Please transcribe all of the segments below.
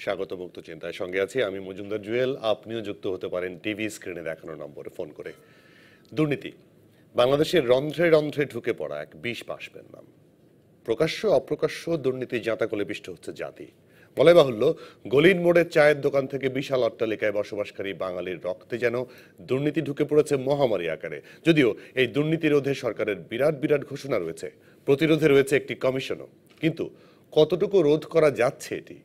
স্বাগত মুক্ত চিন্তায়। সঙ্গে আছি আমি মজুমদার জুয়েল। আপনিও যুক্ত হতে পারেন টিভি স্ক্রিনে দেখানো নম্বরে ফোন করে। দুর্নীতি বাংলাদেশের রন্ধ্রে রন্ধ্রে ঢুকে পড়া এক বিষ বাষ্পের নাম। প্রকাশ্য অপ্রকাশ্য দুর্নীতি জাঁতাকলে পিষ্ট হচ্ছে জাতি। বলে বাহুল্য, গলির মোড়ের চায়ের দোকান থেকে বিশাল অট্টালিকায় বসবাসকারী বাঙালির রক্তে যেন দুর্নীতি ঢুকে পড়েছে মহামারী আকারে। যদিও এই দুর্নীতি রোধে সরকারের বিরাট বিরাট ঘোষণা রয়েছে, প্রতিরোধে রয়েছে একটি কমিশনও, কিন্তু কতটুকু রোধ করা যাচ্ছে এটি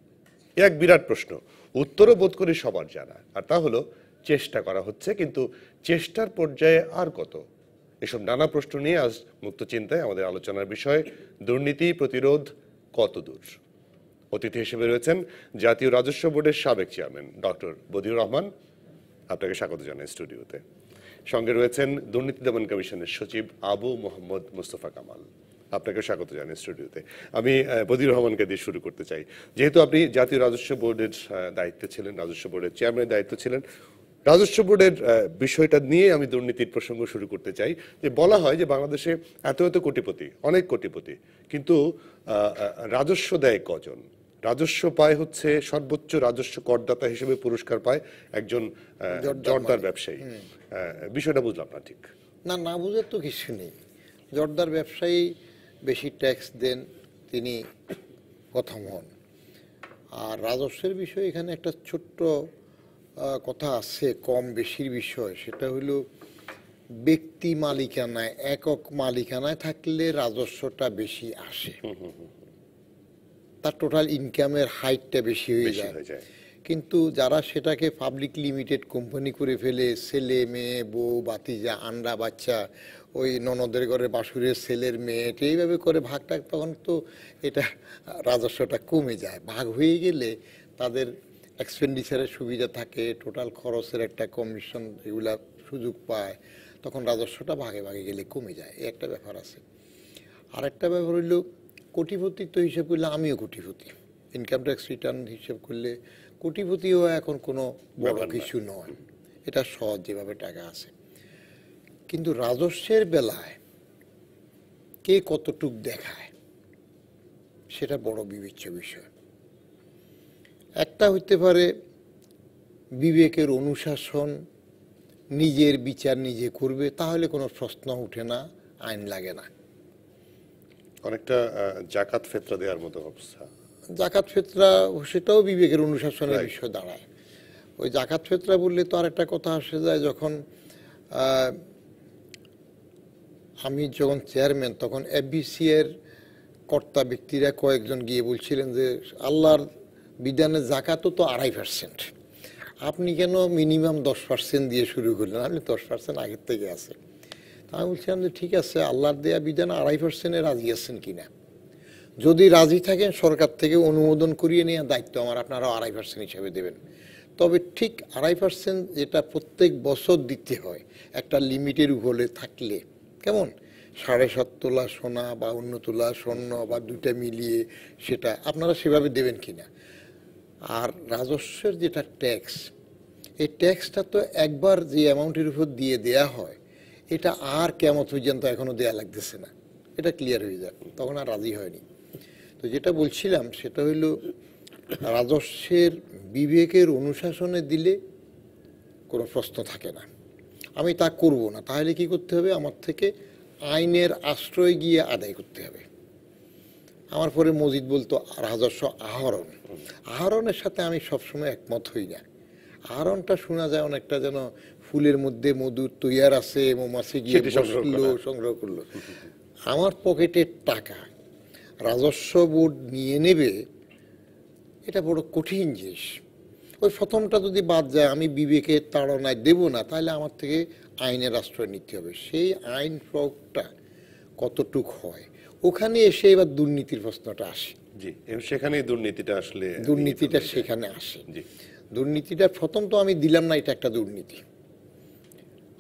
এক বিরাট প্রশ্ন। উত্তরও বোধ করি সবার জানা, আর তা হলো চেষ্টা করা হচ্ছে, কিন্তু চেষ্টার পর্যায়ে আর কত? এসব নানা প্রশ্ন নিয়ে আজ মুক্ত চিন্তায় আমাদের আলোচনার বিষয় দুর্নীতি প্রতিরোধ কত দূর। অতিথি হিসেবে রয়েছেন জাতীয় রাজস্ব বোর্ডের সাবেক চেয়ারম্যান ডক্টর বদিউর রহমান, আপনাকে স্বাগত জানাই স্টুডিওতে। সঙ্গে রয়েছেন দুর্নীতি দমন কমিশনের সচিব আবু মোহাম্মদ মুস্তফা কামাল, আপনাকে স্বাগত জানাই স্টুডিওতে। আমি বদিউর রহমানকে দিয়ে শুরু করতে চাই। যেহেতু আপনি জাতীয় রাজস্ব বোর্ডের দায়িত্বে ছিলেন, রাজস্ব বোর্ডের চেয়ারম্যানের দায়িত্ব ছিলেন, রাজস্ব বোর্ডের বিষয়টা নিয়ে আমি দুর্নীতির প্রসঙ্গ শুরু করতে চাই। যে বলা হয় যে বাংলাদেশে এত এত কোটিপতি, অনেক কোটিপতি, কিন্তু রাজস্ব দেয় কজন? রাজস্ব পায় হচ্ছে সর্বোচ্চ রাজস্ব করদাতা হিসেবে পুরস্কার পায় একজন জর্দার ব্যবসায়ী। বিষয়টা বুঝলাম না ঠিক। না বুঝার তো কিছু নেই। জর্দার ব্যবসায়ী বেশি ট্যাক্স দেন, তিনি প্রথম হন। আর রাজস্বের বিষয়ে এখানে একটা ছোট্ট কথা আছে, কম বেশির বিষয়। সেটা হলো ব্যক্তি মালিকানায়, একক মালিকানায় থাকলে রাজস্বটা বেশি আসে, তার টোটাল ইনকামের হাইটটা বেশি হয়ে যায়। কিন্তু যারা সেটাকে পাবলিক লিমিটেড কোম্পানি করে ফেলে, ছেলে মেয়ে বউ বাতিজা আন্ডা বাচ্চা, ওই ননদের ঘরে বাসুরের ছেলের মেয়ে, এইভাবে করে ভাগটাগ, তখন তো এটা রাজস্বটা কমে যায়। ভাগ হয়ে গেলে তাদের এক্সপেন্ডিচারের সুবিধা থাকে, টোটাল খরচের একটা কমিশন এগুলা সুযোগ পায়, তখন রাজস্বটা ভাগে ভাগে গেলে কমে যায়। এই একটা ব্যাপার আছে। আর একটা ব্যাপার হইল কোটিপতিত্ব হিসেব করলে আমিও কোটিপতি, ইনকাম ট্যাক্স রিটার্ন হিসেব করলে কোটিপতিও এখন কোনো বড় কিছু নয়, এটা সহজ যেভাবে টাকা আছে। কিন্তু রাজস্বের বেলায় কে কতটুক দেখায় সেটা বড় বিবেচ্য বিষয়। একটা হইতে পারে বিবেকের অনুশাসন, নিজের বিচার নিজে করবে, তাহলে কোনো প্রশ্ন ওঠে না, আইন লাগে না। অনেকটা জাকাত ফেতরা দেওয়ার মতো অবস্থা। জাকাত ফেতরা সেটাও বিবেকের অনুশাসনের বিষয় দাঁড়ায়। ওই জাকাত ফেতরা বললে তো আর একটা কথা আসে যায়, যখন আমি যখন চেয়ারম্যান, তখন এফবিসি এর কর্তা ব্যক্তিরা কয়েকজন গিয়ে বলছিলেন যে আল্লাহর বিধানে জাকাতও তো 2.5%, আপনি কেন মিনিমাম 10% দিয়ে শুরু করলেন? আপনি 10% আগের থেকে আছে। তা আমি বলছিলাম যে ঠিক আছে, আল্লাহর দেয়া বিধানে 2.5%-এ রাজি আছেন কিনা? যদি রাজি থাকেন সরকার থেকে অনুমোদন করিয়ে নেওয়া দায়িত্ব আমার, আপনারা 2.5% হিসাবে দেবেন। তবে ঠিক 2.5% যেটা প্রত্যেক বছর দিতে হয় একটা লিমিটের উপরে থাকলে, কেমন 7.5 তোলা সোনা বা অন্য তোলা স্বর্ণ বা দুইটা মিলিয়ে, সেটা আপনারা সেভাবে দেবেন কিনা। আর রাজস্বের যেটা ট্যাক্স, এই ট্যাক্সটা তো একবার যে অ্যামাউন্টের উপর দিয়ে দেয়া হয়, এটা আর কেমন পর্যন্ত এখনো দেয়া লাগতেছে না, এটা ক্লিয়ার হয়ে যায়, তখন আর রাজি হয়নি। তো যেটা বলছিলাম সেটা হইল রাজস্বের বিবেকের অনুশাসনে দিলে কোনো প্রশ্ন থাকে না, আমি তা করব না। তাহলে কি করতে হবে? আমার থেকে আইনের আশ্রয় গিয়ে আদায় করতে হবে। আমার পরে মজিদ বলতো রাজস্ব আহরণের সাথে আমি সবসময় একমত হই না। আহরণটা শোনা যায় অনেকটা যেন ফুলের মধ্যে মধুর তৈয়ার আছে, মৌমাছি গিয়ে সংগ্রহ করলো। আমার পকেটের টাকা রাজস্ব বোর্ড নিয়ে নেবে, এটা বড় কঠিন জিনিস। ওই প্রথমটা যদি বাদ যায়, আমি বিবেকের তাড়নায় দেব না, তাহলে আমার থেকে আইনের আশ্রয় নিতে হবে। সেই আইন প্রয়োগটা কতটুক হয়, ওখানে এসে এবার দুর্নীতির প্রশ্নটা আসে। জি, সেখানেই দুর্নীতিটা আসলে সেখানে আসে। দুর্নীতিটা প্রথম তো আমি দিলাম না, এটা একটা দুর্নীতি।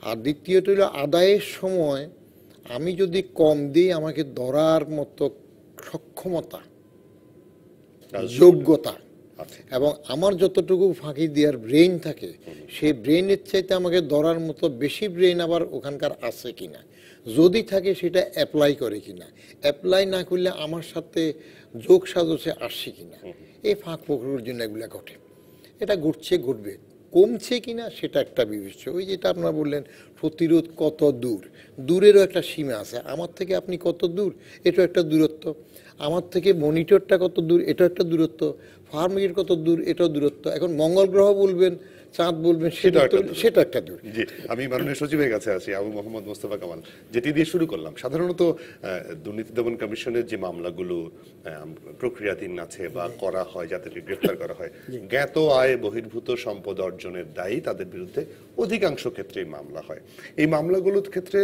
আর দ্বিতীয়ত হলো আদায়ের সময় আমি যদি কম দিই, আমাকে ধরার মতো সক্ষমতা, যোগ্যতা এবং আমার যতটুকু ফাঁকি দেওয়ার ব্রেইন থাকে, সেই ব্রেইনের চাইতে আমাকে ধরার মতো বেশি ব্রেইন আবার ওখানকার আছে কিনা, যদি থাকে সেটা অ্যাপ্লাই করে কিনা, অ্যাপ্লাই না করলে আমার সাথে যোগ সাজসে আসছে কিনা, এই ফাঁক ফোকরের জন্য এগুলা ঘটে। এটা ঘটছে, ঘটবে, কমছে কিনা সেটা একটা বিবেচ্য। ওই যেটা আপনারা বললেন প্রতিরোধ কত দূর, দূরেরও একটা সীমা আছে। আমার থেকে আপনি কত দূর, এটাও একটা দূরত্ব। আমার থেকে মনিটরটা কত দূর, এটাও একটা দূরত্ব। ফার্মিংয়ের কত দূর, এটাও দূরত্ব। এখন মঙ্গল গ্রহ বলবেন, চাঁদ বলবেন, সেটা একটা দূর। জি, আমি মাননীয় সচিবের কাছে আছি, আবু মোহাম্মদ মোস্তফা কামাল। যেটি দিয়ে শুরু করলাম, সাধারণত দুর্নীতি দমন কমিশনের যে মামলাগুলো প্রক্রিয়াধীন আছে বা করা হয়, যাদেরকে গ্রেফতার করা হয়, জ্ঞাত আয় বহির্ভূত সম্পদ অর্জনের দায়ী তাদের বিরুদ্ধে অধিকাংশ ক্ষেত্রেই মামলা হয়। এই মামলাগুলোর ক্ষেত্রে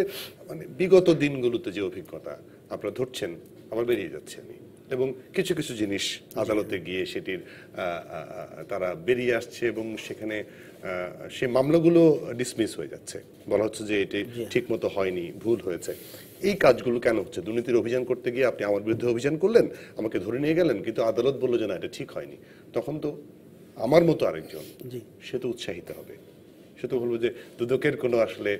মানে বিগত দিনগুলোতে যে অভিজ্ঞতা আপনারা ধরছেন, আমার বেরিয়ে যাচ্ছে আমি, এবং কিছু কিছু জিনিস আদালতে গিয়ে সেটির তারা বেরিয়ে আসছে এবং সেখানে সে মামলাগুলো ডিসমিস হয়ে যাচ্ছে, বলা হচ্ছে যে এটি ঠিক মতো হয়নি, ভুল হয়েছে। এই কাজগুলো কেন হচ্ছে? দুর্নীতির অভিযান করতে গিয়ে আপনি আমার বিরুদ্ধে অভিযান করলেন, আমাকে ধরে নিয়ে গেলেন, কিন্তু আদালত বললো যে না, এটা ঠিক হয়নি। তখন তো আমার মতো আরেকজন, সে তো উৎসাহিত হবে, সে তো বলবো যে দুদকের কোনো আসলে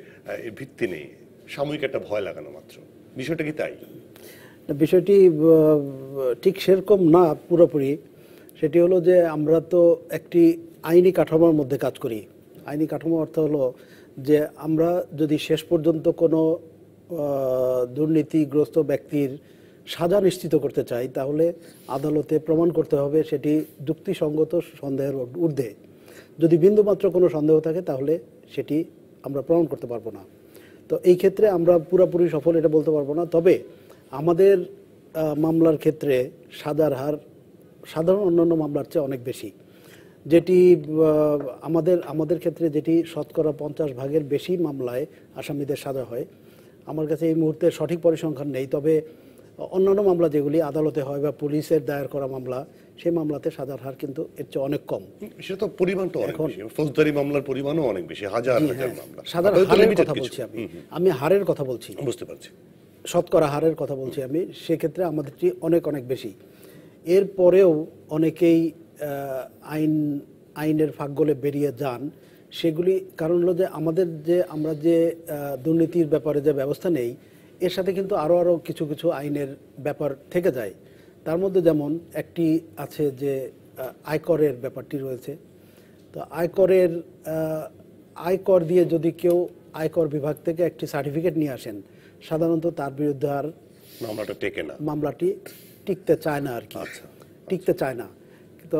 ভিত্তি নেই, সাময়িক একটা ভয় লাগানো মাত্র। বিষয়টা কি তাই? বিষয়টি ঠিক সেরকম না পুরোপুরি। সেটি হলো যে আমরা তো একটি আইনি কাঠামোর মধ্যে কাজ করি। আইনি কাঠামো অর্থ হলো যে আমরা যদি শেষ পর্যন্ত কোনো দুর্নীতিগ্রস্ত ব্যক্তির সাজা নিশ্চিত করতে চাই, তাহলে আদালতে প্রমাণ করতে হবে সেটি যুক্তিসঙ্গত সন্দেহের ঊর্ধ্বে। যদি বিন্দুমাত্র কোনো সন্দেহ থাকে তাহলে সেটি আমরা প্রমাণ করতে পারবো না। তো এই ক্ষেত্রে আমরা পুরোপুরি সফল এটা বলতে পারবো না। তবে আমাদের মামলার ক্ষেত্রে সাজার হার সাধারণ অন্যান্য মামলার চেয়ে অনেক বেশি। যেটি আমাদের ক্ষেত্রে যেটি শতকরা 50% বেশি মামলায় আসামিদের সাজা হয়। আমার কাছে এই মুহূর্তে সঠিক পরিসংখ্যান নেই, তবে অন্যান্য মামলা যেগুলি আদালতে হয় বা পুলিশের দায়ের করা মামলা, সেই মামলাতে সাজার হার কিন্তু এর চেয়ে অনেক কম। সেটা তো পরিমাণটা অনেক বেশি, ফৌজদারি মামলার পরিমাণও অনেক বেশি, হাজার হাজার মামলা। সাধারণ হারের কথা বলছি আমি হারের কথা বলছি, বুঝতে পারছি, শতকরা হারের কথা বলছি আমি। সেক্ষেত্রে আমাদেরটি অনেক অনেক বেশি। এরপরেও অনেকেই আইনের ফাঁক গলে বেরিয়ে যান। সেগুলি কারণ হলো যে আমরা যে দুর্নীতির ব্যাপারে যে ব্যবস্থা নেই, এর সাথে কিন্তু আরও কিছু কিছু আইনের ব্যাপার থেকে যায়। তার মধ্যে যেমন একটি আছে যে আয়করের ব্যাপারটি রয়েছে। তো আয়কর দিয়ে যদি কেউ আয়কর বিভাগ থেকে একটি সার্টিফিকেট নিয়ে আসেন, সাধারণত তার বিরুদ্ধে আর মামলাটি টিকতে চায় না আর কি, টিকতে চায় না। তো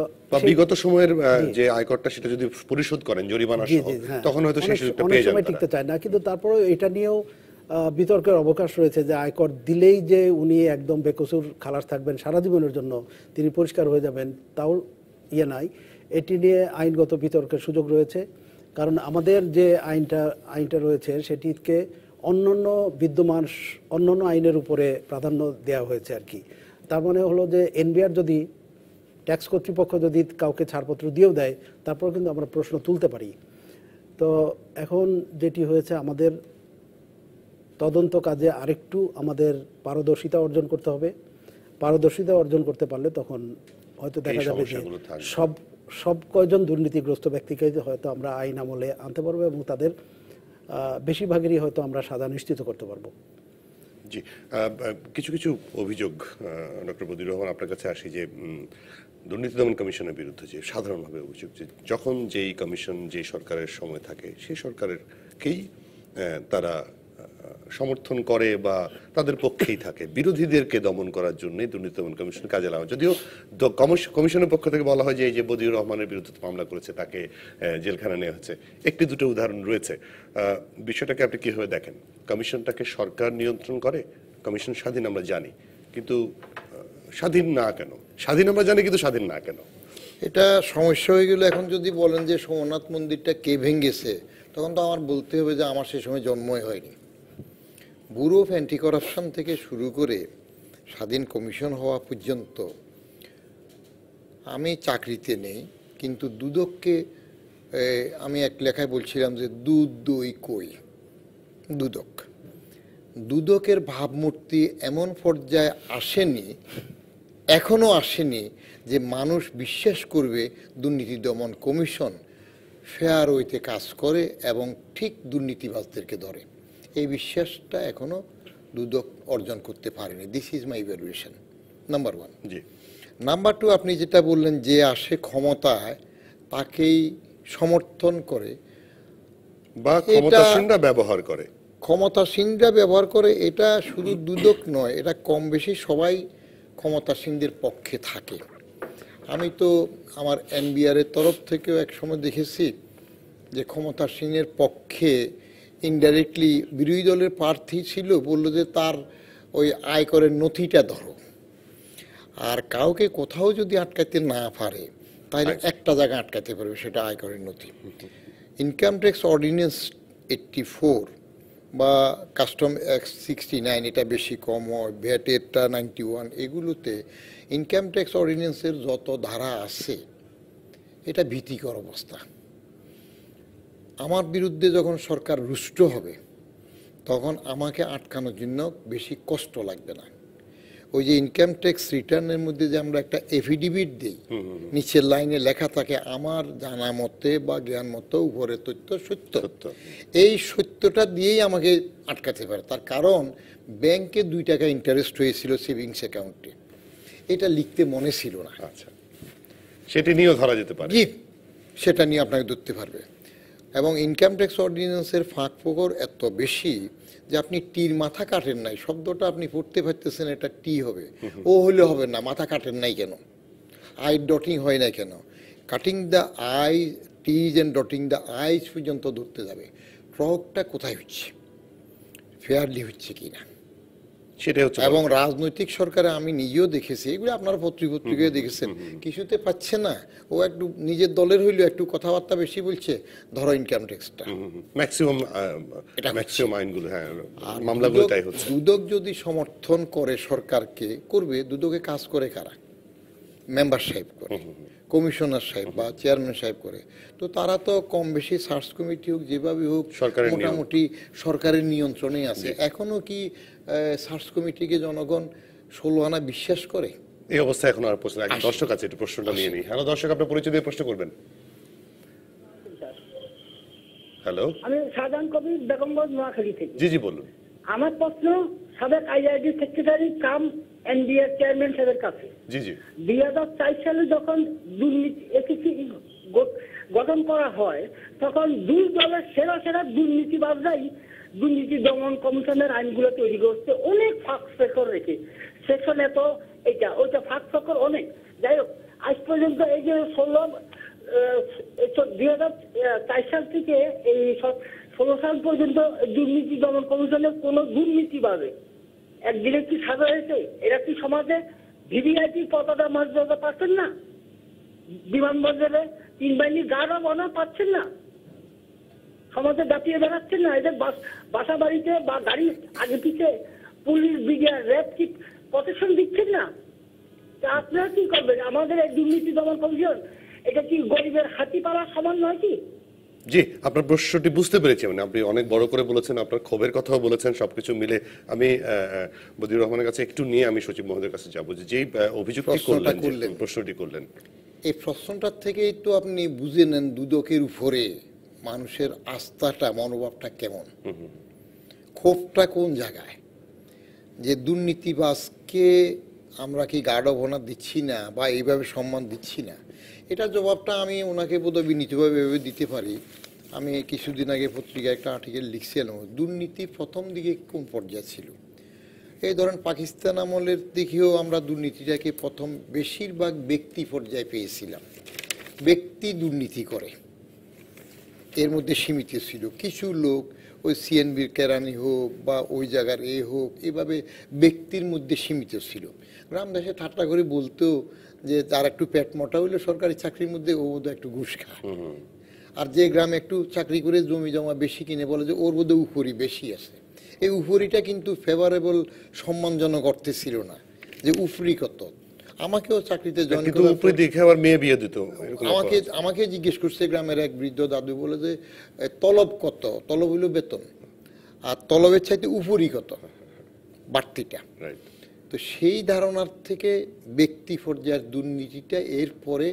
বিগত সময়ের যে আয়করটা সেটা যদি পরিশোধ করেন জরিমানা সহ, তখন হয়তো সেই সুযোগটা পেয়ে যাবেন, টিকতে চায় না। কিন্তু তারপরেও এটা নিয়েও বিতর্কের অবকাশ রয়েছে যে আয়কর দিলেই যে উনি একদম বেকসুর খালাস থাকবেন সারা জীবনের জন্য, তিনি পরিষ্কার হয়ে যাবেন, তাও নাই। এটি নিয়ে আইনগত বিতর্কের সুযোগ রয়েছে। কারণ আমাদের যে আইনটা রয়েছে সেটিকে অন্যান্য আইনের উপরে প্রাধান্য দেওয়া হয়েছে আর কি। তার মানে হলো যে এনবিআর যদি ট্যাক্স কর্তৃপক্ষ যদি কাউকে ছাড়পত্র দিয়েও দেয়, তারপর কিন্তু আমরা প্রশ্ন তুলতে পারি। তো এখন যেটি হয়েছে, আমাদের তদন্ত কাজে আরেকটু আমাদের পারদর্শিতা অর্জন করতে হবে। পারদর্শিতা অর্জন করতে পারলে তখন হয়তো দেখা যাবে যে সব কয়জন দুর্নীতিগ্রস্ত ব্যক্তিকে হয়তো আমরা আইন আমলে আনতে পারবো এবং তাদের বেশিরভাগেরই হয়তো আমরা সাজা নিশ্চিত করতে পারবো। জি, কিছু কিছু অভিযোগ ডক্টর বদিউর রহমান আপনার কাছে আসি যে দুর্নীতি দমন কমিশনের বিরুদ্ধে যে সাধারণভাবে অভিযোগ যে যখন যেই কমিশন যে সরকারের সময় থাকে সেই সরকারেরকেই তারা সমর্থন করে বা তাদের পক্ষেই থাকে, বিরোধীদেরকে দমন করার জন্যই দুর্নীতি দমন কমিশন কাজে লাগানো। যদিও কমিশনের পক্ষ থেকে বলা হয় যে এই যে বদিউর রহমানের বিরুদ্ধে মামলা করেছে তাকে জেলখানা নেওয়া হচ্ছে, একটি দুটো উদাহরণ রয়েছে। বিষয়টাকে আপনি কিভাবে দেখেন? কমিশনটাকে সরকার নিয়ন্ত্রণ করে, কমিশন স্বাধীন আমরা জানি, কিন্তু স্বাধীন না কেন? স্বাধীন আমরা জানি কিন্তু স্বাধীন না কেন? এটা সমস্যা হয়ে গেল। এখন যদি বলেন যে সোমনাথ মন্দিরটা কে ভেঙেছে, তখন তো আমার বলতে হবে যে আমার সে সময় জন্মই হয়নি। ব্যুরো অফ অ্যান্টি করাপশন থেকে শুরু করে স্বাধীন কমিশন হওয়া পর্যন্ত আমি চাকরিতে নেই, কিন্তু দুদককে আমি এক লেখায় বলছিলাম যে দুধ দই কই। দুদকের ভাবমূর্তি এমন পর্যায়ে আসেনি, এখনও আসেনি যে মানুষ বিশ্বাস করবে দুর্নীতি দমন কমিশন ফেয়ার ওয়েতে কাজ করে এবং ঠিক দুর্নীতিবাজদেরকে ধরে। এই বিশ্বাসটা এখনো দুদক অর্জন করতে পারেনি। This is my evaluation, number one. জি। নাম্বার টু, আপনি যেটা বললেন যে আসে ক্ষমতায় তাকেই সমর্থন করে, বা ক্ষমতাসীনরা ব্যবহার করে। ক্ষমতাসীনরা ব্যবহার করে, এটা শুধু দুদক নয়, এটা কম বেশি সবাই ক্ষমতাসীনদের পক্ষে থাকে। আমি তো আমার এনবিআর এর তরফ থেকেও এক সময় দেখেছি যে ক্ষমতাসীনের পক্ষে ইনডাইরেক্টলি বিরোধী দলের প্রার্থী ছিল, বললো যে তার ওই আয়করের নথিটা ধরো। আর কাউকে কোথাও যদি আটকাতে না পারে তাহলে একটা জায়গায় আটকাতে পারবে, সেটা আয়করের নথি। ইনকাম ট্যাক্স অর্ডিন্যান্স 84 বা কাস্টম অ্যাক্ট 69, এটা বেশি কম হয়, ভ্যাট এরটা 91, এগুলোতে ইনকাম ট্যাক্স অর্ডিন্যান্সের যত ধারা আছে এটা ভীতিকর অবস্থা। আমার বিরুদ্ধে যখন সরকার রুষ্ট হবে তখন আমাকে আটকানোর জন্য বেশি কষ্ট লাগবে না। ওই যে ইনকাম ট্যাক্স রিটার্নের মধ্যে যে আমরা একটা এফিডেভিট দিই, নিচের লাইনে লেখা থাকে আমার জানা মতে বা জ্ঞান মতো উপরের তথ্য সত্য, এই সত্যটা দিয়েই আমাকে আটকাতে পারে। তার কারণ ব্যাংকে 2 টাকা ইন্টারেস্ট হয়েছিল সেভিংস অ্যাকাউন্টে, এটা লিখতে মনে ছিল না। আচ্ছা, সেটি নিয়েও ধরা যেতে পারে। জি, সেটা নিয়ে আপনাকে ধরতে পারবে। এবং ইনকাম ট্যাক্স অর্ডিন্যান্সের ফাঁক ফোকর এত বেশি যে আপনি টির মাথা কাটেন নাই শব্দটা আপনি পড়তে পারতেছেন, এটা টি হবে, ও হলে হবে না, মাথা কাটেন নাই কেন, আই ডটিং হয় না কেন, cutting the I T's and dotting the I's পর্যন্ত ধরতে যাবে। প্রয়োগটা কোথায় হচ্ছে, ফেয়ারলি হচ্ছে কিনা, সেটাই হচ্ছে। এবং রাজনৈতিক সরকারে আমি নিজেও দেখেছি, এগুলো আপনার পত্রিকায় দেখেছেন, কিছুতে পাচ্ছে না, ও একটু নিজের দলের হইলেও একটু কথাবার্তা বেশি বলছে, ধরো ইনকাম ট্যাক্সটা, ম্যাক্সিমাম আইনগুলো, হ্যাঁ, মামলাগুলো তাই হচ্ছে। দুদক যদি সমর্থন করে সরকারকে, করবে, দুদকে কাজ করে কারা? মেম্বার সাহেব করে, কমিশনার সাহেব বা চেয়ারম্যান সাহেব করে। তো তারা তো কম বেশি সার্চ কমিটি হোক যেভাবে হোক মোটামুটি সরকারের নিয়ন্ত্রণে আছে। এখনো কি সার্চ কমিটিকে জনগণ 16 আনা বিশ্বাস করে? এই অবস্থা এখন আর প্রশ্ন, একজন দর্শক আছে, একটু প্রশ্নটা নিয়ে নিই। হ্যালো দর্শক, আপনার পরিচয় দিয়ে প্রশ্ন করবেন। হ্যালো, আমি শাহজাহান কবির, বেগমগঞ্জ, নোয়াখালী থেকে। জি জি বলুন। আমার প্রশ্ন সাবেক আইআইডি সেক্রেটারি কাম এনডিএর চেয়ারম্যান সাহেবের কাছে। জি জি। 2004 সালে যখন দুর্নীতি এসিসি গঠন করা হয়, তখন 2 দলের সেরা সেরা দুর্নীতিবাজরাই দুর্নীতি দমন কমিশনের আইনগুলো তৈরি করছে, অনেক ফাঁক ফেকর রেখে। সেকশনে তো এটা ওইটা ফাঁক ফেকর অনেক। যাই হোক, আজ পর্যন্ত এই যে 2004 সাল থেকে এই 16 সাল পর্যন্ত দুর্নীতি দমন কমিশনের কোন দুর্নীতিবাদে একদিনে কি সাজা হয়েছে? এরা কি সমাজে ভিভিআইপি পতাকা মর্যাদা পাচ্ছেন না? বিমানবন্দরে 3 বাহিনীর গার্ডও মনে পাচ্ছেন না? সমাজে দাপিয়ে বেড়াচ্ছেন না? এদের বাসা বাড়িতে বা গাড়ি আগে পিছে পুলিশ, ব্রিগেড, র্যাব কি প্রটেকশন দিচ্ছেন না? তা আপনারা কি করবেন? আমাদের এই দুর্নীতি দমন কমিশন এটা কি গরিবের হাতি পাড়ার সমান নয় কি? জি, আপনার প্রশ্নটি বুঝতে পেরেছি। মানে আপনি অনেক বড় করে বলেছেন, আপনার ক্ষোভের কথাও বলেছেন, সবকিছু মিলে আমি বদিউর রহমানের কাছে একটু নিয়ে আমি সচিব মহোদয়ের কাছে যাবো, যে যেই অভিযোগটি করলেন, প্রশ্নটি করলেন, এই প্রশ্নটার থেকেই তো আপনি বুঝে নেন দুদকের উপরে মানুষের আস্থাটা, মনোভাবটা কেমন, ক্ষোভটা কোন জায়গায়। যে দুর্নীতিবাজকে আমরা কি গার্ড অফ অনার দিচ্ছি না বা এইভাবে সম্মান দিচ্ছি না, এটা জবাবটা আমি ওনাকে বোধহয় বিনীতভাবে ভেবে দিতে পারি। আমি কিছুদিন আগে পত্রিকায় একটা আর্টিকেল লিখছিলাম, দুর্নীতি প্রথম দিকে কোন পর্যায়ে ছিল। এই ধরেন পাকিস্তান আমলের দিকেও আমরা দুর্নীতিটাকে প্রথম বেশিরভাগ ব্যক্তি পর্যায়ে পেয়েছিলাম, ব্যক্তি দুর্নীতি করে, এর মধ্যে সীমিত ছিল। কিছু লোক ওই সিএনবির কেরানি হোক বা ওই জায়গার হোক, এভাবে ব্যক্তির মধ্যে সীমিত ছিল। গ্রাম দেশে ঠাট্টা করে বলতো যে তার একটু পেট মোটা হইলে সরকারি চাকরির মধ্যে ও বোধহয় একটু ঘুষ খায়, আর যে গ্রামে একটু চাকরি করে জমি জমা বেশি কিনে বলে যে ওর বোধহয় উপরি বেশি আছে। এই উপরিটা কিন্তু ফেভারেবল, সম্মানজনক অর্থে ছিল না, যে উপরি কত। আমাকেও চাকরিতে জয়েন করে উপরে দেখে আবার মেয়ে বিয়ে দিত। আমাকে জিজ্ঞেস করছে গ্রামের এক বৃদ্ধ দাদু, বলে যে তলব কত, তলব হইল বেতন, আর তলবের চাইতে উপরি কত, বাড়তিটা। তো সেই ধারণার থেকে ব্যক্তি পর্যায়ের দুর্নীতিটা এরপরে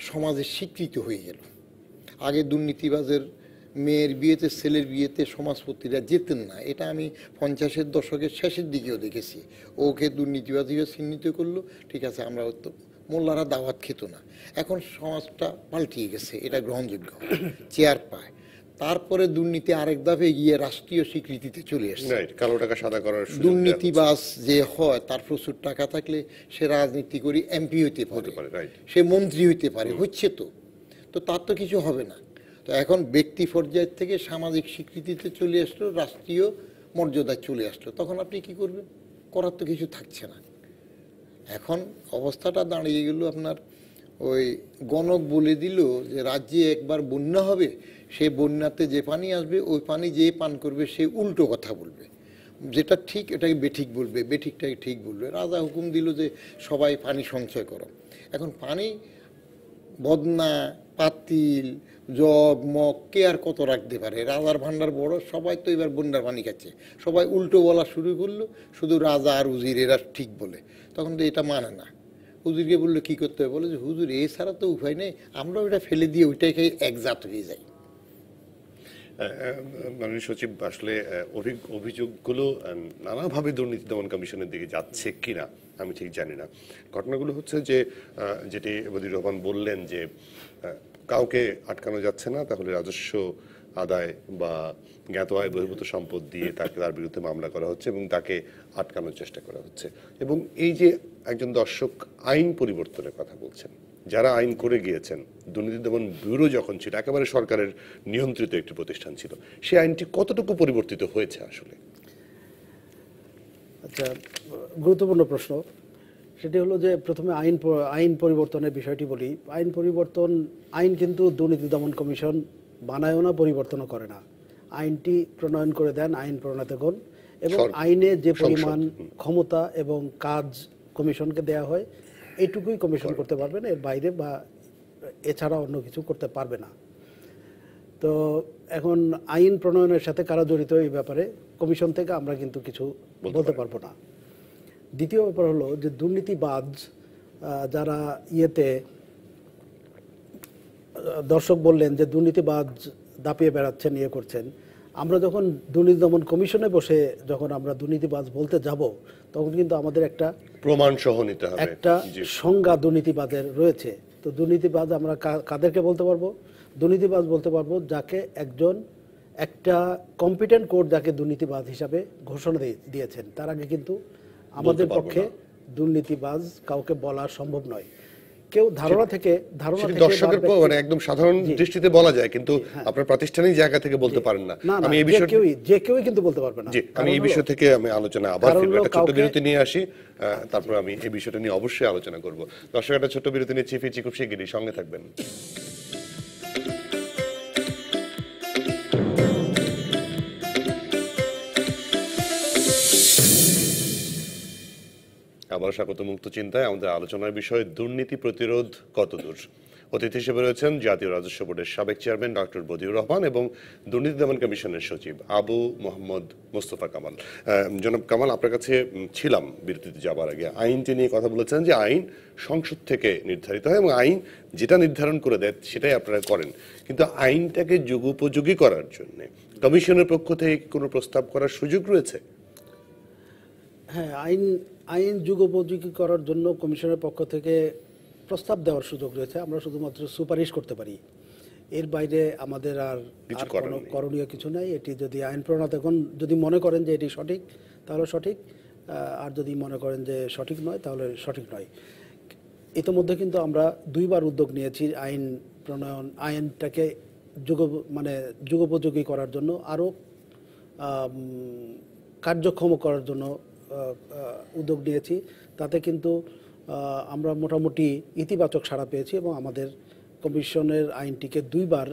সমাজে স্বীকৃত হয়ে গেল। আগে দুর্নীতিবাজের মেয়ের বিয়েতে ছেলের বিয়েতে সমাজপতিরা যেতেন না, এটা আমি 50-এর দশকের শেষের দিকেও দেখেছি। ওকে দুর্নীতিবাদ হিসেবে চিহ্নিত করলো, ঠিক আছে, আমরা তো মোল্লারা দাওয়াত খেত না। এখন সমাজটা পাল্টিয়ে গেছে, এটা গ্রহণযোগ্য, চেয়ার পায়। তারপরে দুর্নীতি আরেক ধাপে গিয়ে রাষ্ট্রীয় স্বীকৃতিতে চলে এসেছে। কালো টাকা সাদা করার সুযোগ দেয়া হচ্ছে। দুর্নীতিবাজ যে হয় তার প্রচুর টাকা থাকলে সে রাজনীতি করে এমপি হইতে পারে, সে মন্ত্রী হইতে পারে, হচ্ছে তো তার তো কিছু হবে না। তো এখন ব্যক্তি পর্যায় থেকে সামাজিক স্বীকৃতিতে চলে আসলো, রাষ্ট্রীয় মর্যাদায় চলে আসলো, তখন আপনি কি করবেন? করার তো কিছু থাকছে না। এখন অবস্থাটা দাঁড়িয়ে গেল আপনার, ওই গণক বলে দিল যে রাজ্যে একবার বন্যা হবে, সে বন্যাতে যে পানি আসবে ওই পানি যে পান করবে সে উল্টো কথা বলবে, যেটা ঠিক এটাকে বেঠিক বলবে, বেঠিকটাকে ঠিক বলবে। রাজা হুকুম দিল যে সবাই পানি সঞ্চয় করো। এখন পানি বদনা, পাতিল, জগ, মগ কে আর কত রাখতে পারে? রাজার ভান্ডার বড়, সবাই তো এবার বন্যার পানি খাচ্ছে, সবাই উল্টো বলা শুরু করলো, শুধু রাজা আর উজির এরা ঠিক বলে। তখন তো এটা মানে না। হুজুরকে বললো কী করতে হবে, বলে যে হুজুর এছাড়া তো উপায় নেই, আমরা ওইটা ফেলে দিয়ে ওইটাই খাই একজাত হয়ে যাই। মাননীয় সচিব, আসলে অভিযোগগুলো নানাভাবে দুর্নীতি দমন কমিশনের দিকে যাচ্ছে কিনা আমি ঠিক জানি না। ঘটনাগুলো হচ্ছে যে যেটি বদিউর রহমান বললেন যে কাউকে আটকানো যাচ্ছে না, তাহলে রাজস্ব আদায় বা জ্ঞাত আয় বহির্ভূত সম্পদ দিয়ে তার বিরুদ্ধে মামলা করা হচ্ছে এবং তাকে আটকানোর চেষ্টা করা হচ্ছে। এবং এই যে একজন দর্শক আইন পরিবর্তনের কথা বলছেন, যারা আইন করে গিয়েছেন, দুর্নীতি দমন ব্যুরো যখন ছিল একেবারে সরকারের নিয়ন্ত্রিত একটি প্রতিষ্ঠান ছিল, সেই আইনটি কতটুকু পরিবর্তিত হয়েছে আসলে? আচ্ছা, গুরুত্বপূর্ণ প্রশ্ন। সেটি হলো যে প্রথমে আইন পরিবর্তনের বিষয়টি বলি। আইন কিন্তু দুর্নীতি দমন কমিশন বানায়ও না, পরিবর্তনও করে না। আইনটি প্রণয়ন করে দেন আইন প্রণেতাগণ, এবং আইনে যে পরিমাণ ক্ষমতা এবং কাজ কমিশনকে দেয়া হয় এইটুকুই কমিশন করতে পারবে না, এর বাইরে বা এছাড়া অন্য কিছু করতে পারবে না। তো এখন আইন প্রণয়নের সাথে কারা জড়িত এই ব্যাপারে কমিশন থেকে আমরা কিন্তু কিছু বলতে পারবো না। দ্বিতীয় ব্যাপার হলো যে দুর্নীতিবাজ যারা দর্শক বললেন যে দুর্নীতিবাজ দাপিয়ে বেড়াচ্ছেন, করছেন। আমরা যখন দুর্নীতি দমন কমিশনে বসে যখন আমরা দুর্নীতিবাজ বলতে যাব, তখন কিন্তু আমাদের একটা প্রমাণ সহ নিতে হবে, একটা সংজ্ঞা দুর্নীতিবাজের রয়েছে। তো দুর্নীতিবাজ আমরা কাদেরকে বলতে পারবো? দুর্নীতিবাজ বলতে পারবো যাকে একটা কম্পিটেন্ট কোর্ট যাকে দুর্নীতিবাজ হিসাবে ঘোষণা দিয়েছেন। তার আগে কিন্তু আমাদের পক্ষে দুর্নীতিবাজ কাউকে বলা সম্ভব নয়। কেউ ধারণা থেকে দর্শকের মানে একদম সাধারণ দৃষ্টিতে বলা যায়, কিন্তু আপনার প্রাতিষ্ঠানিক জায়গা থেকে বলতে পারেন না। আমি এই বিষয়ে যে কেউই কিন্তু বলতে পারবে না। আমি এই বিষয় থেকে আমি আলোচনা আবার ফিরব, একটা ছোট বিরতি নিয়ে আসি, তারপর আমি এই বিষয়টা নিয়ে অবশ্যই আলোচনা করব। দর্শক, একটা ছোট বিরতি নিয়ে ফিরছি খুব শিগগিরই, সঙ্গে থাকবেন। আবার স্বাগত মুক্ত চিন্তায়। আমাদের আলোচনার বিষয় দুর্নীতি প্রতিরোধ কতদূর। অতিথি হিসেবে রয়েছেন জাতীয় রাজস্ব বোর্ডের সাবেক চেয়ারম্যান ডক্টর বদিউর রহমান এবং দুর্নীতি দমন কমিশনের সচিব আবু মোহাম্মদ মোস্তফা কামাল। জনাব কামাল, আপনার কাছে ছিলাম বিরতিতে যাবার আগে। আইনটি নিয়ে কথা বলেছেন যে আইন সংসদ থেকে নির্ধারিত হয় এবং আইন যেটা নির্ধারণ করে দেয় সেটাই আপনারা করেন, কিন্তু আইনটাকে যুগোপযোগী করার জন্য কমিশনের পক্ষ থেকে কোনো প্রস্তাব করার সুযোগ রয়েছে? হ্যাঁ, আইন যুগোপযোগী করার জন্য কমিশনের পক্ষ থেকে প্রস্তাব দেওয়ার সুযোগ রয়েছে। আমরা শুধুমাত্র সুপারিশ করতে পারি, এর বাইরে আমাদের আর কোনো করণীয় কিছু নাই। এটি যদি আইন প্রণেতাগণ যদি মনে করেন যে এটি সঠিক তাহলে সঠিক, আর যদি মনে করেন যে সঠিক নয় তাহলে সঠিক নয়। ইতিমধ্যে কিন্তু আমরা 2 বার উদ্যোগ নিয়েছি আইন প্রণয়ন, আইনটাকে যুগোপযোগী করার জন্য, আরও কার্যক্ষম করার জন্য উদ্যোগ নিয়েছি। তাতে কিন্তু আমরা মোটামুটি ইতিবাচক সাড়া পেয়েছি এবং আমাদের কমিশনের আইনটিকে 2 বার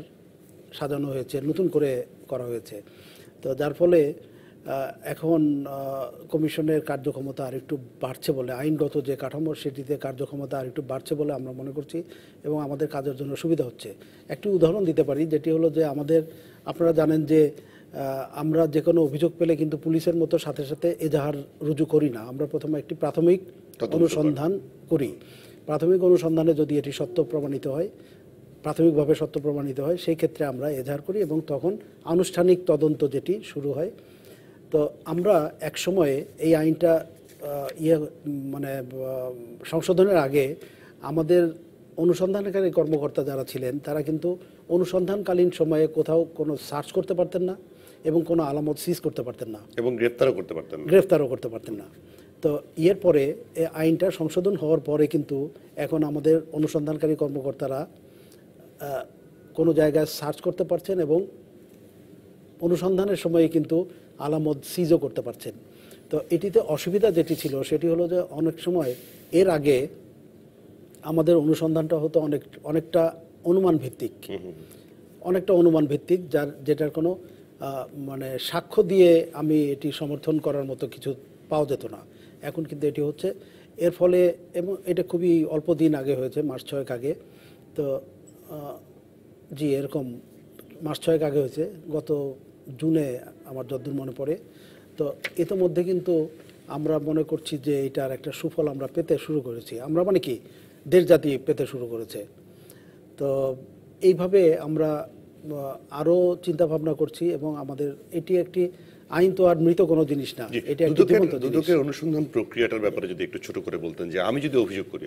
সাজানো হয়েছে, নতুন করে করা হয়েছে। তো যার ফলে এখন কমিশনের কার্যক্ষমতা আরেকটু বাড়ছে বলে, আইনগত যে কাঠামো সেটিতে কার্যক্ষমতা আরেকটু বাড়ছে বলে আমরা মনে করছি এবং আমাদের কাজের জন্য সুবিধা হচ্ছে। একটি উদাহরণ দিতে পারি, যেটি হলো যে আপনারা জানেন যে আমরা যে কোনো অভিযোগ পেলে কিন্তু পুলিশের মতো সাথে সাথে এজাহার রুজু করি না। আমরা প্রথমে একটি প্রাথমিক অনুসন্ধান করি। প্রাথমিক অনুসন্ধানে যদি এটি সত্য প্রমাণিত হয় প্রাথমিকভাবে সত্য প্রমাণিত হয় সেই ক্ষেত্রে আমরা এজাহার করি এবং তখন আনুষ্ঠানিক তদন্ত যেটি শুরু হয়। তো আমরা এক সময়ে এই আইনটা সংশোধনের আগে আমাদের অনুসন্ধানকারী কর্মকর্তা যারা ছিলেন তারা কিন্তু অনুসন্ধানকালীন সময়ে কোথাও কোনো সার্চ করতে পারতেন না এবং কোনো আলামত সিজ করতে পারতেন না এবং গ্রেফতারও করতে পারতেন না। তো পরে এই আইনটা সংশোধন হওয়ার পরে কিন্তু এখন আমাদের অনুসন্ধানকারী কর্মকর্তারা কোনো জায়গায় সার্চ করতে পারছেন এবং অনুসন্ধানের সময়ে কিন্তু আলামত সিজও করতে পারছেন। তো এটিতে অসুবিধা যেটি ছিল সেটি হলো যে অনেক সময় এর আগে আমাদের অনুসন্ধানটা হতো অনেকটা অনুমান ভিত্তিক যেটার কোনো সাক্ষ্য দিয়ে আমি এটি সমর্থন করার মতো কিছু পাওয়া যেত না। এখন কিন্তু এটি হচ্ছে এর ফলে, এবং এটা খুবই অল্প দিন আগে হয়েছে, মাস 6 আগে। তো এরকম মাস 6 আগে হয়েছে, গত জুনে আমার যতদূর মনে পড়ে। তো ইতিমধ্যে কিন্তু আমরা মনে করছি যে এটার একটা সুফল আমরা পেতে শুরু করেছি, আমরা কি দেশ জাতি পেতে শুরু করেছে। তো এইভাবে আমরা আরও চিন্তা ভাবনা করছি এবং আমাদের এটি একটি আইন তো আর মৃত কোনো জিনিস না, এটা একটি জীবন্ত জিনিস। দুদকের অনুসন্ধান প্রক্রিয়াটার ব্যাপারে যদি একটু ছোট করে বলতেন, যে আমি যদি অভিযোগ করি,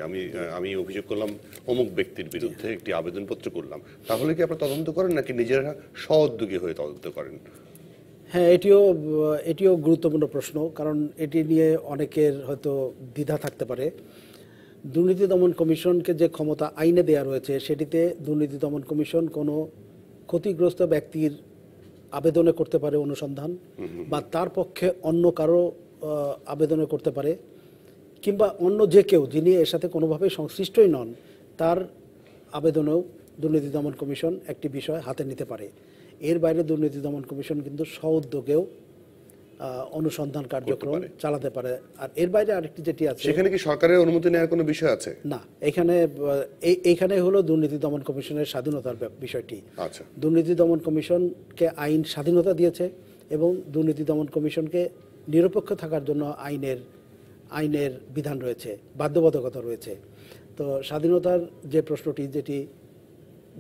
আমি অভিযোগ করলাম অমুক ব্যক্তির বিরুদ্ধে, একটি আবেদনপত্র করলাম, তাহলে কি আপনারা তদন্ত করেন নাকি নিজেরা স্ব-উদ্যোগী হয়ে তদন্ত করেন? হ্যাঁ, এটিও গুরুত্বপূর্ণ প্রশ্ন, কারণ এটি নিয়ে অনেকের হয়তো দ্বিধা থাকতে পারে। দুর্নীতি দমন কমিশনকে যে ক্ষমতা আইনে দেওয়া রয়েছে সেটিতে দুর্নীতি দমন কমিশন কোনো ক্ষতিগ্রস্ত ব্যক্তির আবেদনে করতে পারে অনুসন্ধান, বা তার পক্ষে অন্য কারো আবেদনে করতে পারে, কিংবা অন্য যে কেউ যিনি এর সাথে কোনোভাবেই সংশ্লিষ্টই নন তার আবেদনেও দুর্নীতি দমন কমিশন একটি বিষয় হাতে নিতে পারে। এর বাইরে দুর্নীতি দমন কমিশন কিন্তু স্ব-উদ্যোগেও অনুসন্ধান কার্যক্রম চালাতে পারে। আর এর বাইরে আরেকটি যেটি আছে, সেখানে কি সরকারের অনুমতি নেওয়ার কোনো বিষয় আছে? না, এখানে হলো দুর্নীতি দমন কমিশনের স্বাধীনতার বিষয়টি। আচ্ছা, দুর্নীতি দমন কমিশনকে আইন স্বাধীনতা দিয়েছে এবং দুর্নীতি দমন কমিশনকে নিরপেক্ষ থাকার জন্য আইনের বিধান রয়েছে, বাধ্যবাধকতা রয়েছে। তো স্বাধীনতার যে প্রশ্নটি, যেটি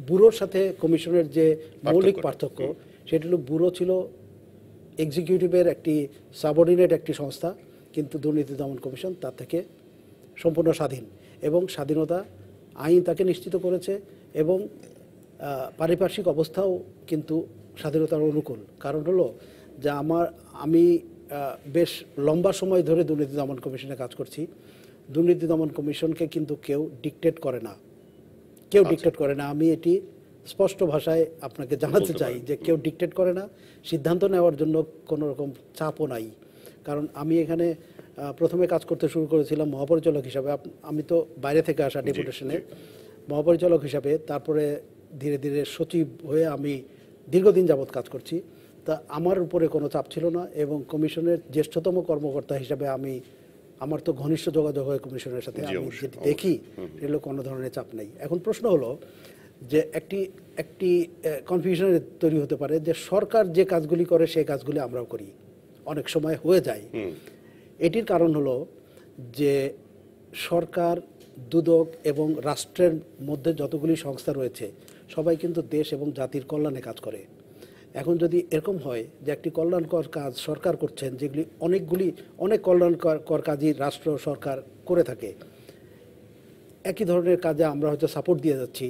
ব্যুরোর সাথে কমিশনের যে মৌলিক পার্থক্য, সেটি হলো ব্যুরো ছিল এক্সিকিউটিভের একটি সাবঅর্ডিনেট একটি সংস্থা, কিন্তু দুর্নীতি দমন কমিশন তার থেকে সম্পূর্ণ স্বাধীন, এবং স্বাধীনতা আইন তাকে নিশ্চিত করেছে, এবং পারিপার্শ্বিক অবস্থাও কিন্তু স্বাধীনতার অনুকূল। কারণ হলো যে আমি বেশ লম্বা সময় ধরে দুর্নীতি দমন কমিশনে কাজ করছি। দুর্নীতি দমন কমিশনকে কিন্তু কেউ ডিকটেট করে না, আমি এটি স্পষ্ট ভাষায় আপনাকে জানাতে চাই যে কেউ ডিকটেট করে না, সিদ্ধান্ত নেওয়ার জন্য কোনো রকম চাপও নাই। কারণ আমি এখানে প্রথমে কাজ করতে শুরু করেছিলাম মহাপরিচালক হিসাবে, আমি তো বাইরে থেকে আসা ডেপুটেশনে মহাপরিচালক হিসাবে, তারপরে ধীরে ধীরে সচিব হয়ে আমি দীর্ঘদিন যাবৎ কাজ করছি। তা আমার উপরে কোনো চাপ ছিল না, এবং কমিশনের জ্যেষ্ঠতম কর্মকর্তা হিসাবে আমার তো ঘনিষ্ঠ যোগাযোগ হয় কমিশনের সাথে, আমি যেটি দেখি এগুলো কোনো ধরনের চাপ নেই। এখন প্রশ্ন হলো যে একটি কনফিউশন তৈরি হতে পারে যে সরকার যে কাজগুলি করে সেই কাজগুলি আমরাও করি, অনেক সময় হয়ে যায়। এটির কারণ হলো যে সরকার, দুদক এবং রাষ্ট্রের মধ্যে যতগুলি সংস্থা রয়েছে সবাই কিন্তু দেশ এবং জাতির কল্যাণে কাজ করে। এখন যদি এরকম হয় যে একটি কল্যাণকর কাজ সরকার করছেন, যেগুলি অনেক কল্যাণকর কাজই রাষ্ট্র সরকার করে থাকে, একই ধরনের কাজে আমরা হয়তো সাপোর্ট দিয়ে যাচ্ছি,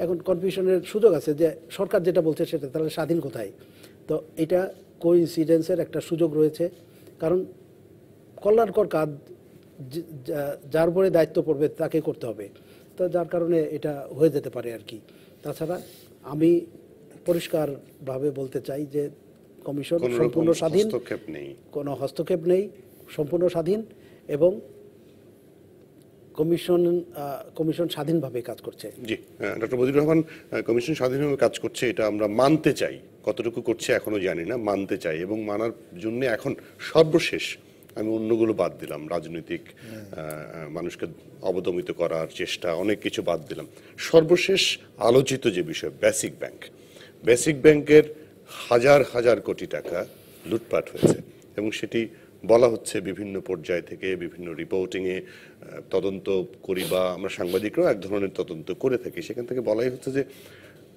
এখন কনফিউশনের সুযোগ আছে যে সরকার যেটা বলছে সেটা তাহলে স্বাধীন কোথায়। তো এটা কোইন্সিডেন্সের একটা সুযোগ রয়েছে, কারণ কল্যাণকর কাজ যার উপরে দায়িত্ব পড়বে তাকে করতে হবে। তো যার কারণে এটা হয়ে যেতে পারে আর কি। তাছাড়া আমি পরিষ্কারভাবে বলতে চাই যে কমিশন সম্পূর্ণ স্বাধীন, কোনো হস্তক্ষেপ নেই, সম্পূর্ণ স্বাধীন, এবং কমিশন স্বাধীনভাবে কাজ করছে। জি, ডক্টর মজিবুর রহমান, কমিশন স্বাধীনভাবে কাজ করছে এটা আমরা মানতে চাই, কতটুকু করছে এখনো জানি না, মানতে চাই, এবং মানার জন্য এখন সর্বশেষ আমি অন্যগুলো বাদ দিলাম, রাজনৈতিক মানুষকে অবদমিত করার চেষ্টা, অনেক কিছু বাদ দিলাম, সর্বশেষ আলোচিত যে বিষয় বেসিক ব্যাংকের হাজার হাজার কোটি টাকা লুটপাট হয়েছে, এবং সেটি বলা হচ্ছে বিভিন্ন পর্যায় থেকে বিভিন্ন রিপোর্টিংয়ে তদন্ত করি বা আমরা সাংবাদিকরাও এক ধরনের তদন্ত করে থাকি, সেখান থেকে বলাই হচ্ছে যে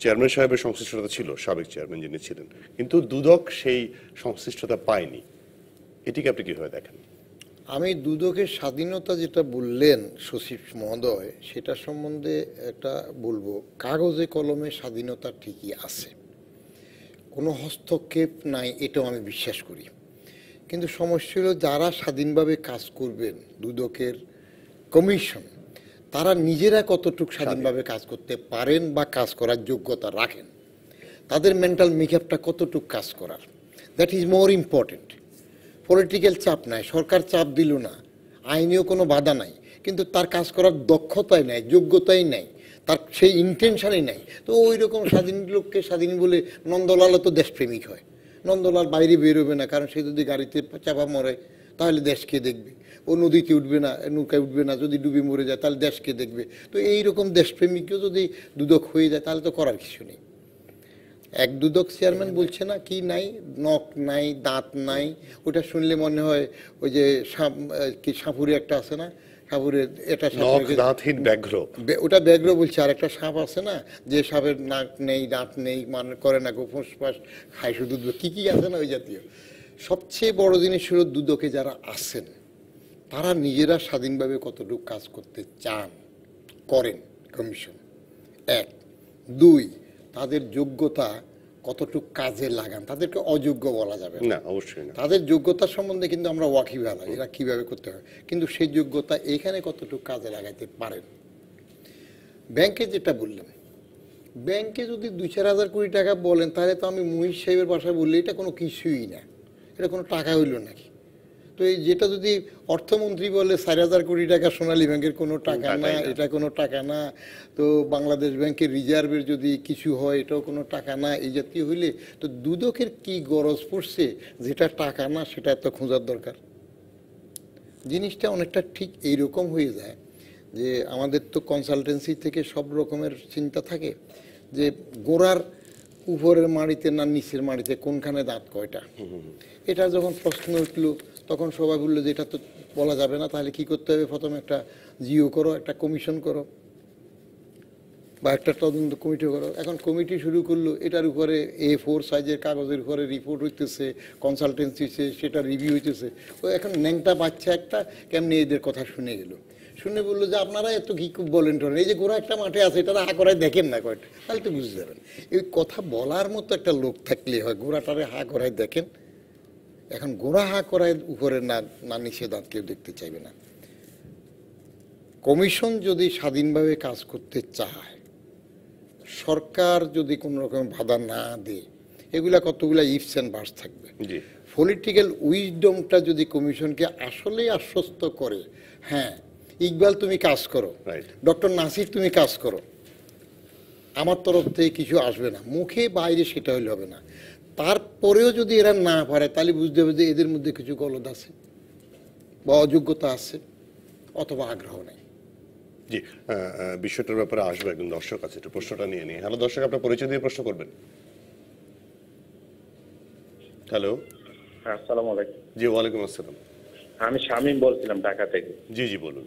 চেয়ারম্যান সাহেবের সংশ্লিষ্টতা ছিল, সাবেক চেয়ারম্যান যিনি ছিলেন, কিন্তু দুদক সেই সংশ্লিষ্টতা পায়নি। এটিকে আপনি কিভাবে দেখেন? আমি দুদকের স্বাধীনতা যেটা বললেন সচিব মহোদয়, সেটা সম্বন্ধে একটা বলবো, কাগজে কলমে স্বাধীনতা ঠিকই আছে, কোনো হস্তক্ষেপ নাই, এটাও আমি বিশ্বাস করি। কিন্তু সমস্যা হলো যারা স্বাধীনভাবে কাজ করবেন, দুদকের কমিশন, তারা নিজেরা কতটুকু স্বাধীনভাবে কাজ করতে পারেন বা কাজ করার যোগ্যতা রাখেন, তাদের মেন্টাল মেকআপটা কতটুকু কাজ করার, that is more important. Political চাপ নাই, সরকার চাপ দিল না, আইনেও কোনো বাধা নাই, কিন্তু তার কাজ করার দক্ষতাই নাই, যোগ্যতাই নাই, তার সেই ইন্টেনশনই নাই। তো ওই রকম স্বাধীন লোককে স্বাধীন বলে নন্দলালও তো দেশপ্রেমিক হয়, নন্দলাল বাইরে বেরোবে না, কারণ সে যদি গাড়িতে চাপা মরে তাহলে দেশকে দেখবে, ও নদীতে উঠবে না, নৌকায় উঠবে না, যদি ডুবে মরে যায় তাহলে দেশকে দেখবে। তো এইরকম দেশপ্রেমিকও যদি দুদক হয়ে যায় তাহলে তো করার কিছু নেই। এক দুদক চেয়ারম্যান বলছে না কি নাই, নখ নাই, দাঁত নাই, ওটা শুনলে মনে হয় ওই যে কি সাপুরে একটা আছে না, সাপুরের এটা দাঁতহীন ব্যাঘ্র, ওটা ব্যাঘ্র বলছে। আর একটা সাপ আছে না, যে সাপের নাক নেই, দাঁত নেই, মানে করে না, ফুসফাস খায় শুধু, কি কি আছে না ওই জাতীয়। সবচেয়ে বড় জিনিস হলো দুদকে যারা আছেন তারা নিজেরা স্বাধীনভাবে কতটুকু কাজ করতে চান, করেন কমিশন, এক। দুই, তাদের যোগ্যতা কতটুকু কাজে লাগান, তাদেরকে অযোগ্য বলা যাবে না, অবশ্যই না। তাদের যোগ্যতা সম্বন্ধে কিন্তু আমরা ওয়াকিবহাল, এরা কিভাবে করতে হয়, কিন্তু সেই যোগ্যতা এখানে কতটুকু কাজে লাগাইতে পারেন। ব্যাংকে যেটা বললেন, ব্যাংকে যদি 2-4 হাজার কোটি টাকা বলেন, তাহলে তো আমি মুহিত সাহেবের ভাষায় বললে এটা কোনো কিছুই না, এটা কোনো টাকা হইল নাকি। তো এই যেটা যদি অর্থমন্ত্রী বলে 4,000 কোটি টাকা সোনালী ব্যাংকের কোনো টাকা না, এটা কোনো টাকা না, তো বাংলাদেশ ব্যাংকের রিজার্ভের যদি কিছু হয় এটাও কোনো টাকা না, এই জাতীয় হইলে তো দুদকের কি গরজ পড়ছে যেটা টাকা না সেটা এত খোঁজার দরকার। জিনিসটা অনেকটা ঠিক এইরকম হয়ে যায় যে আমাদের তো কনসালটেন্সি থেকে সব রকমের চিন্তা থাকে যে গোড়ার উপরের মাড়িতে না নিচের মাড়িতে কোনখানে দাঁত কয়টা। এটা যখন প্রশ্ন উঠল তখন সবাই বললো যে এটা তো বলা যাবে না, তাহলে কি করতে হবে, প্রথমে একটা জিও করো, একটা কমিশন করো বা একটা তদন্ত কমিটি করো। এখন কমিটি শুরু করলো, এটার উপরে A4 সাইজের কাগজের উপরে রিপোর্ট হইতেছে, কনসালটেন্সি সেটা রিভিউ হইতেছে। ও এখন ন্যাংটা বাচ্চা একটা কেমনি এদের কথা শুনে গেল, শুনে বললো যে আপনারা এত কি বলেন টলেন, এই যে গোড়া একটা মাঠে আছে এটা হা করায় দেখেন না কয়টা, তাহলে তো বুঝতে যাবেন। এই কথা বলার মতো একটা লোক থাকলে হয়, গোড়াটারে হা করায় দেখেন। এখন গোড়া হা করায় উপরে না নিচে দাঁত কেউ দেখতে চাইবে না। কমিশন যদি স্বাধীনভাবে কাজ করতে চায়, সরকার যদি কোনো রকম বাধা না দেয়, এগুলা কতগুলা ইফস অ্যান্ড বাটস থাকবে। পলিটিক্যাল উইজডমটা যদি কমিশনকে আসলেই আশ্বস্ত করে, হ্যাঁ ইকবাল তুমি কাজ করো, ডক্টর নাসির তুমি কাজ করো, আমার তরফ থেকে কিছু আসবে না, মুখে বাইরে সেটা হইলে হবে না, তারপরেও যদি এরা না পারে তাহলে বুঝতে হবে যে এদের মধ্যে কিছু গলদ আছে বা অযোগ্যতা আছে অথবা আগ্রহ নেই। জি, বিষয়টার ব্যাপারে আসবে একজন দর্শক আছে, একটু প্রশ্নটা নিয়ে নিই। হ্যালো দর্শক, আপনার পরিচয় দিয়ে প্রশ্ন করবেন। হ্যালো, আসসালামু আলাইকুম। জি, ওয়ালাইকুম আসসালাম। আমি শামীম বলছিলাম ঢাকা থেকে। জি জি বলুন।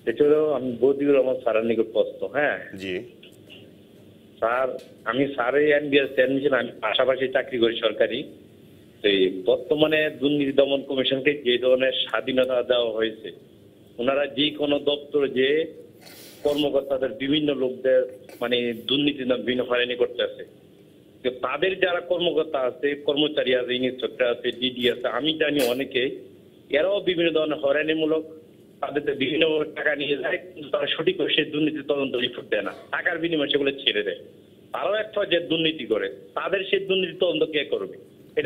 এটা হলো আমি বদিউর রহমান স্যারের নিকট প্রশ্ন। হ্যাঁ জি স্যার, আমি স্যারের এনবিআর চেয়ারম্যান, আমি পাশাপাশি চাকরি করি সরকারি। তো এই বর্তমানে দুর্নীতি দমন কমিশনকে যে ধরনের স্বাধীনতা দেওয়া হয়েছে, ওনারা যে কোনো দপ্তরে যে কর্মকর্তাদের বিভিন্ন লোকদের মানে দুর্নীতি বিভিন্ন হয়রানি করতেছে, তাদের যারা কর্মকর্তা আছে, কর্মচারী আছে, ইন্সপেক্টর আছে, ডিডি আছে, আমি জানি অনেকে এরাও বিভিন্ন ধরনের হয়রানিমূলক, তাদের বিভিন্ন টাকা নিয়ে যায়, কিন্তু তারা সঠিক সেই দুর্নীতি তদন্ত রিপোর্ট দেয় না, টাকার বিনিময়ে সেগুলো ছেড়ে দেয়। তারাও একটা যে দুর্নীতি করে, তাদের সেই দুর্নীতি তদন্ত কে করবে?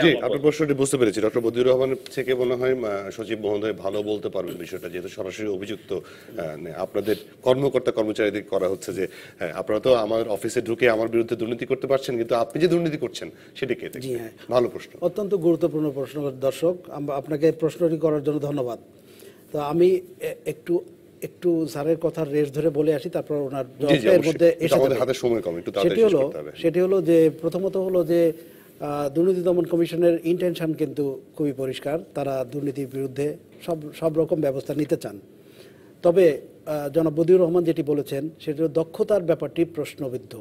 জি, আপনার প্রশ্নটি বুঝতে পেরেছি। ডক্টর বদিউর রহমান থেকে মনে হয় সচিব মহোদয় ভালো বলতে পারবেন বিষয়টা, যেহেতু সরাসরি অভিযুক্ত আপনাদের কর্মকর্তা কর্মচারীদের করা হচ্ছে যে আপনারা তো আমার অফিসে ঢুকে আমার বিরুদ্ধে দুর্নীতি করতে পারছেন, কিন্তু আপনি যে দুর্নীতি করছেন সেটা কে দেখবে? ভালো প্রশ্ন, অত্যন্ত গুরুত্বপূর্ণ প্রশ্ন। দর্শক, আপনাকে প্রশ্নটি করার জন্য ধন্যবাদ। তো আমি একটু স্যারের কথা রেশ ধরে বলে আসি, তারপর ওনার জবাবের মধ্যে আমাদের হাতে সময় কম, একটু তাড়াতাড়ি শেষ করতে হবে। সেটি হলো যে প্রথমত হলো যে দুর্নীতি দমন কমিশনের ইন্টেনশন কিন্তু খুবই পরিষ্কার, তারা দুর্নীতির বিরুদ্ধে সব রকম ব্যবস্থা নিতে চান। তবে জনাব বদিউর রহমান যেটি বলেছেন সেটি দক্ষতার ব্যাপারটি প্রশ্নবিদ্ধ,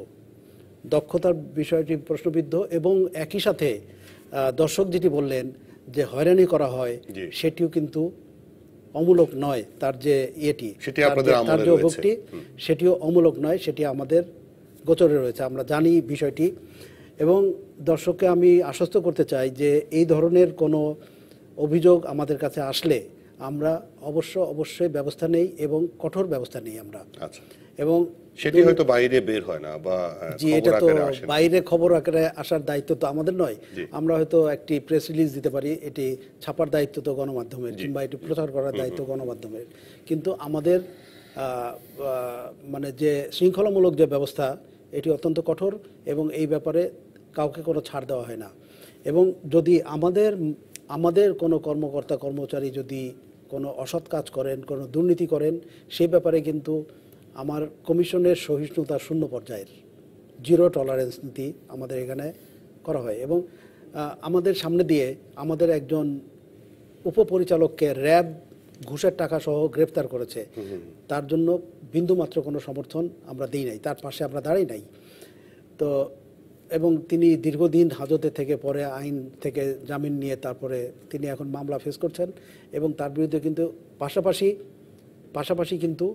দক্ষতার বিষয়টি প্রশ্নবিদ্ধ, এবং একই সাথে দর্শক যেটি বললেন যে হয়রানি করা হয় সেটিও কিন্তু অমূলক নয়, তার যে তার যে অভিযোগটি সেটিও অমূলক নয়, সেটি আমাদের গোচরে রয়েছে, আমরা জানি বিষয়টি। এবং দর্শককে আমি আশ্বস্ত করতে চাই যে এই ধরনের কোনো অভিযোগ আমাদের কাছে আসলে আমরা অবশ্যই ব্যবস্থা নেই এবং কঠোর ব্যবস্থা নেই আমরা। আচ্ছা, এবং সেটি হয়তো বাইরে বের হয় না বা জি, এটা তো বাইরে খবর আকারে আসার দায়িত্ব তো আমাদের নয়। আমরা হয়তো একটি প্রেস রিলিজ দিতে পারি, এটি ছাপার দায়িত্ব তো গণমাধ্যমের, কিংবা এটি প্রচার করার দায়িত্ব গণমাধ্যমের, কিন্তু আমাদের মানে যে শৃঙ্খলামূলক যে ব্যবস্থা এটি অত্যন্ত কঠোর, এবং এই ব্যাপারে কাউকে কোনো ছাড় দেওয়া হয় না। এবং যদি আমাদের কোনো কর্মকর্তা কর্মচারী যদি কোনো অসৎ কাজ করেন, কোনো দুর্নীতি করেন, সেই ব্যাপারে কিন্তু আমার কমিশনের সহিষ্ণুতা শূন্য পর্যায়ের, জিরো টলারেন্স নীতি আমাদের এখানে করা হয়। এবং আমাদের সামনে দিয়ে আমাদের একজন উপপরিচালককে র্যাব ঘুষের টাকা সহ গ্রেফতার করেছে, তার জন্য বিন্দুমাত্র কোনো সমর্থন আমরা দিই নাই, তার পাশে আমরা দাঁড়াই নাই। তো এবং তিনি দীর্ঘদিন হাজতে থেকে পরে আইন থেকে জামিন নিয়ে তারপরে তিনি এখন মামলা ফেস করছেন, এবং তার বিরুদ্ধে কিন্তু পাশাপাশি কিন্তু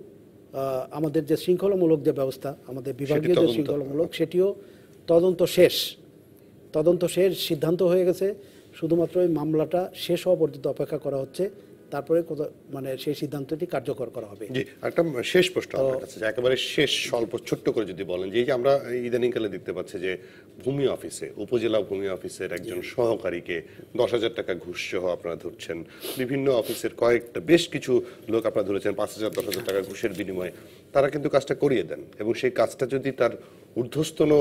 আমাদের যে শৃঙ্খলামূলক যে ব্যবস্থা, আমাদের বিভাগীয় যে শৃঙ্খলামূলক, সেটিও তদন্ত শেষ সিদ্ধান্ত হয়ে গেছে। শুধুমাত্র এই মামলাটা শেষ হওয়া পর্যন্ত অপেক্ষা করা হচ্ছে, তারপরে মানে সেই সিদ্ধান্তটি কার্যকর করা হবে। জি, একটা শেষ প্রশ্ন আপনার কাছে, একেবারে শেষ, স্বল্প ছোট্ট করে যদি বলেন, যে আমরা ইদানিংকালে দেখতে পাচ্ছি যে ভূমি অফিসে, উপজেলা ভূমি অফিসের একজন সহকারীকে 10,000 টাকা ঘুষ সহ আপনারা ধরছেন, বিভিন্ন অফিসের বেশ কিছু লোক আপনারা ধরেছেন 5,000 10,000 টাকা ঘুষের বিনিময়ে তারা কিন্তু কাজটা করিয়ে দেন, এবং সেই কাজটা যদি তার ঊর্ধ্বতন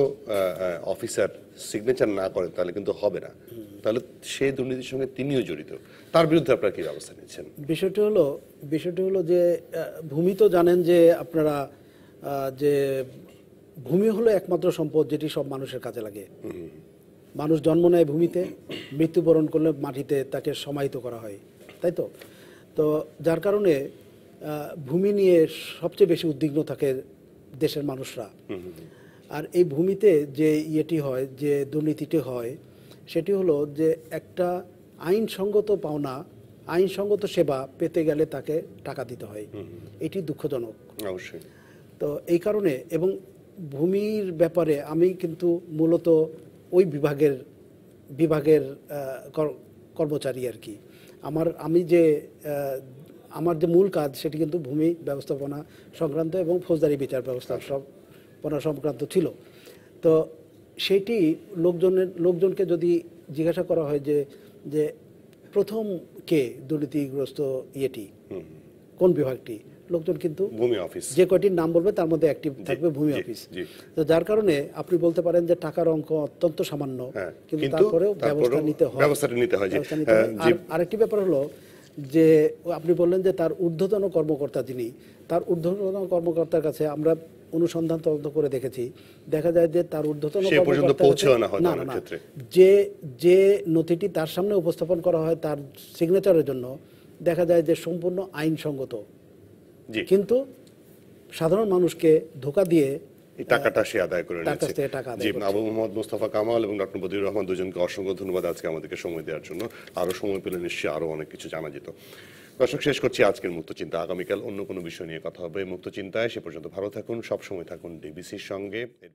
অফিসার সিগনেচার না করেন তাহলে কিন্তু হবে না, তাহলে সেই দুর্নীতির সঙ্গে তিনিও জড়িত, তার বিরুদ্ধে আপনারা কি ব্যবস্থা নিচ্ছেন? বিষয়টি হলো যে ভূমি তো জানেন যে আপনারা, যে ভূমি হলো একমাত্র সম্পদ যেটি সব মানুষের কাজে লাগে। মানুষ জন্ম নেয় ভূমিতে, মৃত্যুবরণ করলে মাটিতে তাকে সমাহিত করা হয়, তাই তো? তো যার কারণে ভূমি নিয়ে সবচেয়ে বেশি উদ্বিগ্ন থাকে দেশের মানুষরা। আর এই ভূমিতে যে ইয়েটি হয়, যে দুর্নীতিটি হয়, সেটি হলো যে একটা আইনসঙ্গত পাওনা, আইনসঙ্গত সেবা পেতে গেলে তাকে টাকা দিতে হয়, এটি দুঃখজনক অবশ্যই। তো এই কারণে, এবং ভূমির ব্যাপারে আমি কিন্তু মূলত ওই বিভাগের কর্মচারী আর কি। আমার যে মূল কাজ সেটি কিন্তু ভূমি ব্যবস্থাপনা সংক্রান্ত এবং ফৌজদারি বিচার ব্যবস্থাপনা সংক্রান্ত ছিল। তো সেটি লোকজনকে যদি জিজ্ঞাসা করা হয় যে প্রথম কে দুর্নীতিগ্রস্ত ইয়েটি, কোন বিভাগটি, লোকজন কিন্তু ভূমি অফিস, যে কয়টির নাম বলবে তার মধ্যে একটি থাকবে ভূমি অফিস। তো যার কারণে আপনি বলতে পারেন যে টাকার অঙ্ক অত্যন্ত সামান্য, কিন্তু তারপরেও ব্যবস্থা নিতে হয়। আরেকটি ব্যাপার হলো যে আপনি বললেন যে তার ঊর্ধ্বতন কর্মকর্তা যিনি, তার ঊর্ধ্বতন কর্মকর্তার কাছে আমরা অনুসন্ধান তদন্ত করে দেখেছি, দেখা যায় যে তার ঊর্ধ্বতন যে নথিটি তার সামনে উপস্থাপন করা হয় তার সিগনেচারের জন্য, দেখা যায় যে সম্পূর্ণ আইনসঙ্গত, কিন্তু সাধারণ মানুষকে ধোঁকা দিয়ে টাকাটা সে আদায় করে নিয়েছে। জি, আবু মোহাম্মদ মোস্তফা কামাল এবং ডক্টর বদিউর রহমান দুজনকে অসংখ্য ধন্যবাদ আজকে আমাদেরকে সময় দেওয়ার জন্য। আরো সময় পেলে নিশ্চয়ই আরো অনেক কিছু জানা যেত। দর্শক, শেষ করছি আজকের মুক্ত চিন্তা। আগামীকাল অন্য কোনো বিষয় নিয়ে কথা হবে মুক্ত চিন্তায়। সে পর্যন্ত ভালো থাকুন, সবসময় থাকুন ডিবিসির সঙ্গে।